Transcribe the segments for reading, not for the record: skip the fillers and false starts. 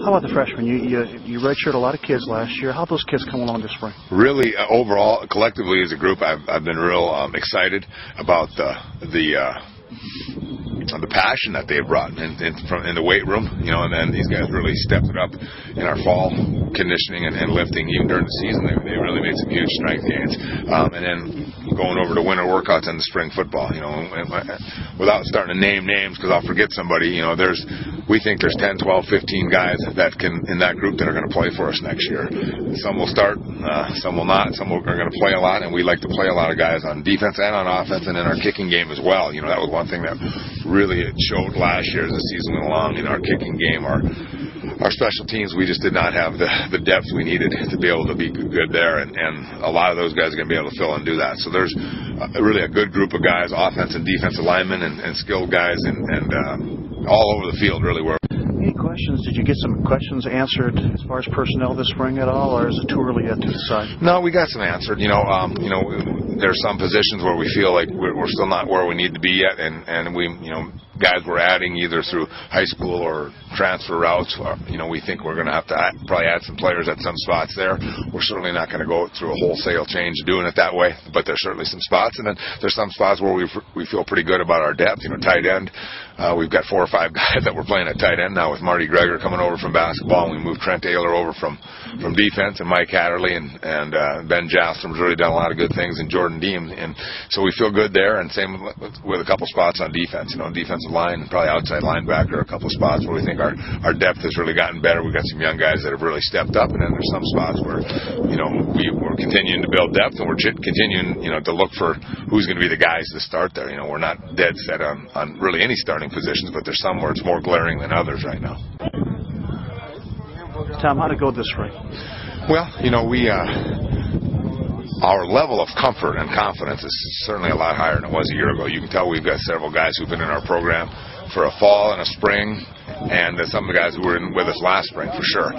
How about the freshmen? You redshirted a lot of kids last year. How those kids come along this spring? Really, overall, collectively as a group, I've been real excited about the passion that they've brought in the weight room, and then these guys really stepped it up in our fall conditioning and lifting. Even during the season, they really made some huge strength gains. And then going over to winter workouts and the spring football, without starting to name names because I'll forget somebody, we think there's 10, 12, 15 guys that can, in that group, that are going to play for us next year. Some will start, some will not, some are going to play a lot, and we like to play a lot of guys on defense and on offense and in our kicking game as well. That was one thing that really it showed last year as the season went along in our kicking game. Our special teams, we just did not have the depth we needed to be able to be good there, and a lot of those guys are going to be able to fill and do that. So there's really a good group of guys, offense and defensive linemen and skilled guys, and all over the field really were. Any questions? Did you get some questions answered as far as personnel this spring at all, or is it too early yet to decide? No, we got some answered. There's some positions where we feel like we're still not where we need to be yet, and we, guys we're adding either through high school or transfer routes. We think we're going to have to probably add some players at some spots there. We're certainly not going to go through a wholesale change doing it that way, but there's certainly some spots. And then there's some spots where we feel pretty good about our depth. Tight end, we've got 4 or 5 guys that we're playing at tight end now with Marty Greger coming over from basketball, and we moved Trent Taylor over from defense, and Mike Hatterley and Ben Jastrom's really done a lot of good things, and Jordan Deem, and so we feel good there. And same with a couple spots on defense, defensive line, probably outside linebacker, a couple spots where we think our depth has really gotten better. We've got some young guys that have really stepped up, and then there's some spots where we're continuing to build depth, and we're continuing to look for who's going to be the guys to start there. We're not dead set on really any starting positions, but there's some where it's more glaring than others right now. Tom, how'd it go this spring? Well, our level of comfort and confidence is certainly a lot higher than it was a year ago. You can tell we've got several guys who've been in our program for a fall and a spring, and some of the guys who were with us last spring for sure.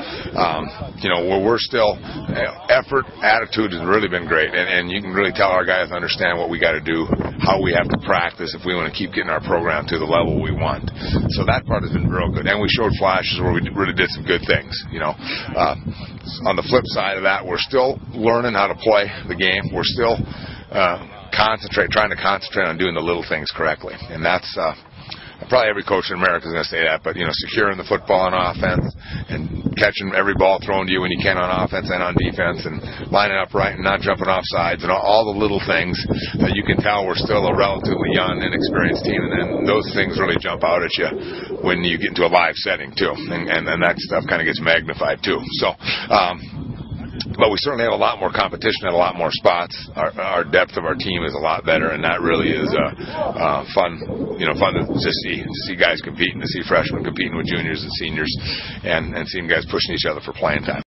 We're still, effort, attitude has really been great, and you can really tell our guys understand what we got to do, how we have to practice if we want to keep getting our program to the level we want. So that part has been real good, and we showed flashes where we really did some good things. On the flip side of that, we're still learning how to play the game. We're still trying to concentrate on doing the little things correctly, and that's probably every coach in America is going to say that, but securing the football on offense and catching every ball thrown to you when you can on offense and on defense, and lining up right and not jumping off sides, and all the little things that you can tell we're still a relatively young, inexperienced team, and then those things really jump out at you when you get into a live setting too, and that stuff kind of gets magnified too. So. But we certainly have a lot more competition at a lot more spots. Our depth of our team is a lot better, and that really is fun to see guys competing, to see freshmen competing with juniors and seniors, and seeing guys pushing each other for playing time.